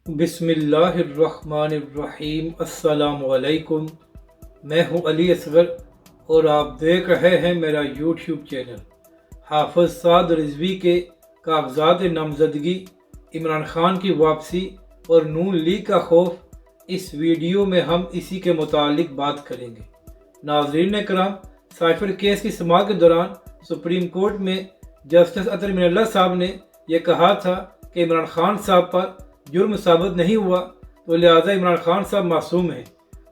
बिस्मिल्लाहिर्रहमानिर्रहीम। अस्सलाम वालेकुम। मैं हूं अली असगर और आप देख रहे हैं मेरा यूट्यूब चैनल। हाफिज साद रिजवी के कागजात नामजदगी, इमरान खान की वापसी और नून लीग का खौफ, इस वीडियो में हम इसी के मुतालिक बात करेंगे। नाज़रीन कराम, साइफर केस की समाअत के दौरान सुप्रीम कोर्ट में जस्टिस अतर मिनल्ला साहब ने यह कहा था कि इमरान खान साहब पर जुर्म साबित नहीं हुआ तो लिहाजा इमरान खान साहब मासूम हैं।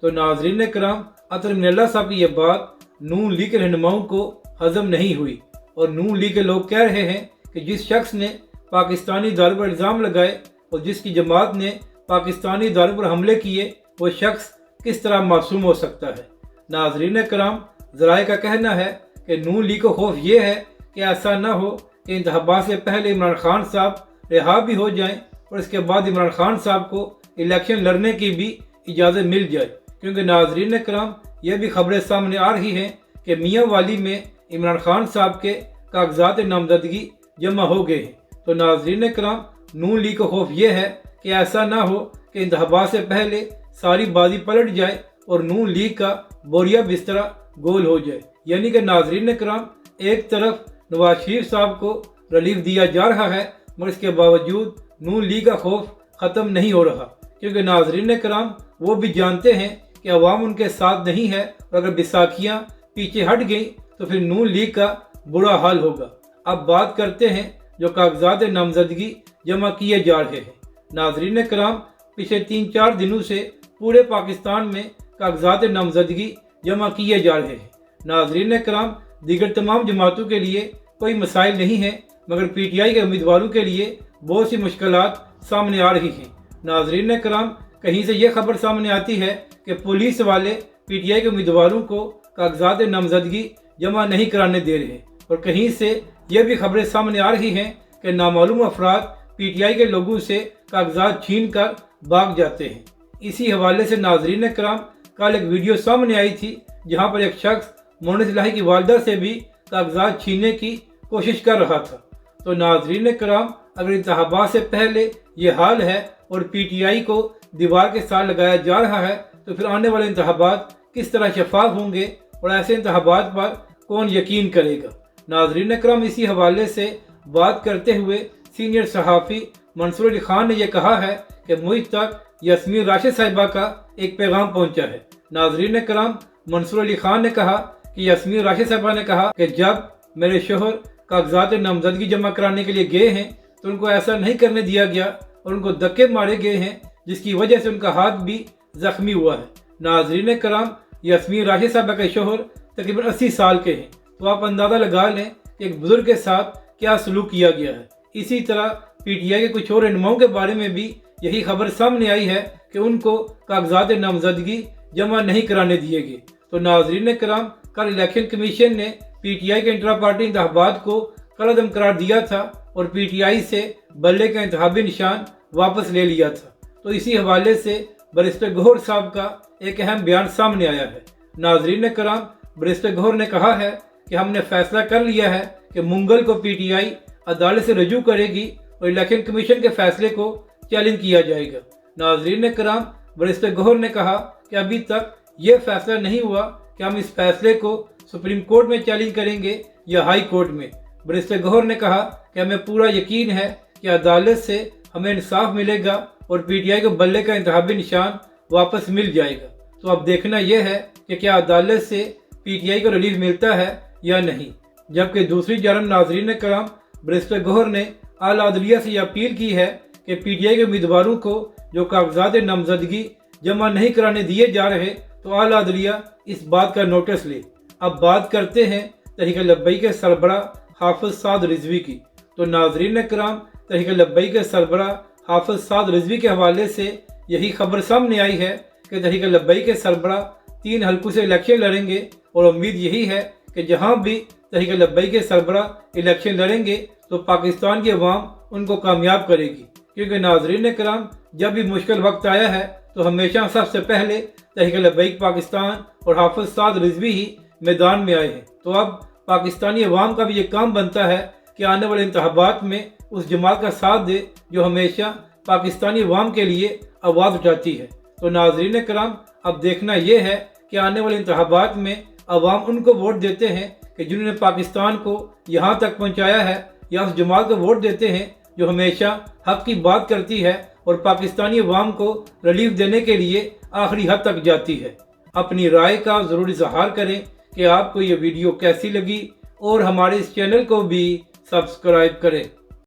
तो नाज़रीन कराम, अतर मिनल्ला साहब की यह बात नून लीग के रहनुमाओं को हजम नहीं हुई और नून लीग के लोग कह रहे हैं कि जिस शख्स ने पाकिस्तानी इदारों पर इल्ज़ाम लगाए और जिसकी जमात ने पाकिस्तानी इदारों पर हमले किए, वो शख्स किस तरह मासूम हो सकता है। नाज़रीन कराम, ज़राए का कहना है कि नून लीग को खौफ ये है कि ऐसा न हो कि इंतखाबात से पहले इमरान खान साहब रिहा भी हो जाएं और इसके बाद इमरान खान साहब को इलेक्शन लड़ने की भी इजाज़त मिल जाए, क्योंकि नाज़रीन कराम, यह भी खबरें सामने आ रही हैं कि मियाँ वाली में इमरान खान साहब के कागजात नामजदगी जमा हो गए हैं। तो नाज़रीन कराम, नून लीग को खौफ ये है कि ऐसा ना हो कि इंतखाबात से पहले सारी बाजी पलट जाए और नून लीग का बोरिया बिस्तरा गोल हो जाए। यानी कि नाज़रीन कराम, एक तरफ नवाज शरीफ साहब को रिलीफ दिया जा रहा है मगर इसके बावजूद नून लीग का खौफ ख़त्म नहीं हो रहा, क्योंकि नाज़रीन कराम, वो भी जानते हैं कि अवाम उनके साथ नहीं है और अगर बैसाखियाँ पीछे हट गई तो फिर नून लीग का बुरा हाल होगा। अब बात करते हैं जो कागजात नामजदगी जमा किए जा रहे हैं। नाज़रीन कराम, पिछले 3-4 दिनों से पूरे पाकिस्तान में कागजात नामजदगी जमा किए जा रहे हैं। नाज़रीन कराम, दीगर तमाम जमातों के लिए कोई मसाइल नहीं है मगर PTI के उम्मीदवारों के लिए बहुत सी मुश्किलात सामने आ रही हैं। नाज़रीन कराम, कहीं से यह खबर सामने आती है कि पुलिस वाले PTI के उम्मीदवारों को कागजात नामजदगी जमा नहीं कराने दे रहे और कहीं से यह भी खबरें सामने आ रही हैं कि नामालूम अफराद PTI के लोगों से कागजात छीन कर भाग जाते हैं। इसी हवाले से नाज़रीन कराम, कल एक वीडियो सामने आई थी जहाँ पर एक शख्स मोनिस इलाही की वालदा से भी कागजात छीनने की कोशिश कर रहा था। तो नाज़रीन कराम, अगर इंतखाबात से पहले ये हाल है और PTI को दीवार के साथ लगाया जा रहा है तो फिर आने वाले इंतखाबात किस तरह शफाफ होंगे और ऐसे इंतखाबात पर कौन यकीन करेगा। नाज़रीन कराम, इसी हवाले से बात करते हुए सीनियर सहाफ़ी मंसूर अली खान ने यह कहा है कि मुझ तक यास्मीन राशिद साहिबा का एक पैगाम पहुंचा है। नाज़रीन कराम, मंसूर अली खान ने कहा कि यास्मीन राशिद साहिबा ने कहा कि जब मेरे शोहर कागजात नामजदगी जमा कराने के लिए गए हैं तो उनको ऐसा नहीं करने दिया गया और उनको धक्के मारे गए हैं, जिसकी वजह से उनका हाथ भी जख्मी हुआ है। नाज़रीन कराम, यास्मीन राशिद साहिबा के शोहर तकरीबन 80 साल के हैं, तो आप अंदाज़ा लगा लें कि एक बुजुर्ग के साथ क्या सलूक किया गया है। इसी तरह PTI के कुछ और रहनुमाओं के बारे में भी यही खबर सामने आई है कि उनको कागजात नामजदगी जमा नहीं कराने दिए गए। तो नाज़रीन कराम, कल इलेक्शन कमीशन ने PTI के इंट्रा पार्टी इंतखाबात को कलअदम करार दिया था और PTI से बल्ले का इंतखाबी निशान वापस ले लिया था। तो इसी हवाले से बैरिस्टर गौहर साहब का एक अहम बयान सामने आया है। नाज़रीन कराम, बैरिस्टर गौहर ने कहा है कि हमने फैसला कर लिया है कि मंगल को PTI अदालत से रजू करेगी और इलेक्शन कमीशन के फैसले को चैलेंज किया जाएगा। नाज़रीन कराम, बैरिस्टर गौहर ने कहा कि अभी तक ये फैसला नहीं हुआ कि हम इस फैसले को सुप्रीम कोर्ट में चैलेंज करेंगे या हाई कोर्ट में। बैरिस्टर गौहर ने कहा कि हमें पूरा यकीन है कि अदालत से हमें इंसाफ मिलेगा और PTI को बल्ले का इंतखाबी निशान वापस मिल जाएगा। तो अब देखना यह है कि क्या अदालत से PTI को रिलीफ मिलता है या नहीं। जबकि दूसरी जानब नाज़रीन कराम, बैरिस्टर गौहर ने आला अदलिया से अपील की है कि PTI के उम्मीदवारों को जो कागजात नामजदगी जमा नहीं कराने दिए जा रहे तो आला अदलिया इस बात का नोटिस ले। अब बात करते हैं तहरीक लब्बैक के सरबरा हाफिज साद रिजवी की। तो नाज़रीन कराम, तहरीक लब्बैक के सरबरा हाफिज साद रिजवी के हवाले से यही खबर सामने आई है कि तहरीक लब्बैक के सरबरा 3 हल्कों से इलेक्शन लड़ेंगे और उम्मीद यही है कि जहां भी तहरीक लब्बैक के सरबरा इलेक्शन लड़ेंगे तो पाकिस्तान की अवाम उनको कामयाब करेगी, क्योंकि नाज़रीन कराम, जब भी मुश्किल वक्त आया है तो हमेशा सबसे पहले तहरीक लब्बैक पाकिस्तान और हाफिज साद रिजवी ही मैदान में आए हैं। तो अब पाकिस्तानी अवाम का भी ये काम बनता है कि आने वाले इंतखाबात में उस जमात का साथ दे जो हमेशा پاکستانی عوام کے لیے آواز اٹھاتی ہے۔ تو ناظرین کرام، اب دیکھنا یہ ہے کہ آنے والے انتخابات میں عوام ان کو ووٹ دیتے ہیں کہ جنہوں نے پاکستان کو یہاں تک پہنچایا ہے، یا اس جماعت کو ووٹ دیتے ہیں جو ہمیشہ حق کی بات کرتی ہے اور پاکستانی عوام کو ریلیف دینے کے لیے آخری حد تک جاتی ہے۔ اپنی رائے کا ضرور اظہار کریں کہ آپ کو یہ ویڈیو کیسی لگی، اور ہمارے اس چینل کو بھی سبسکرائب کریں۔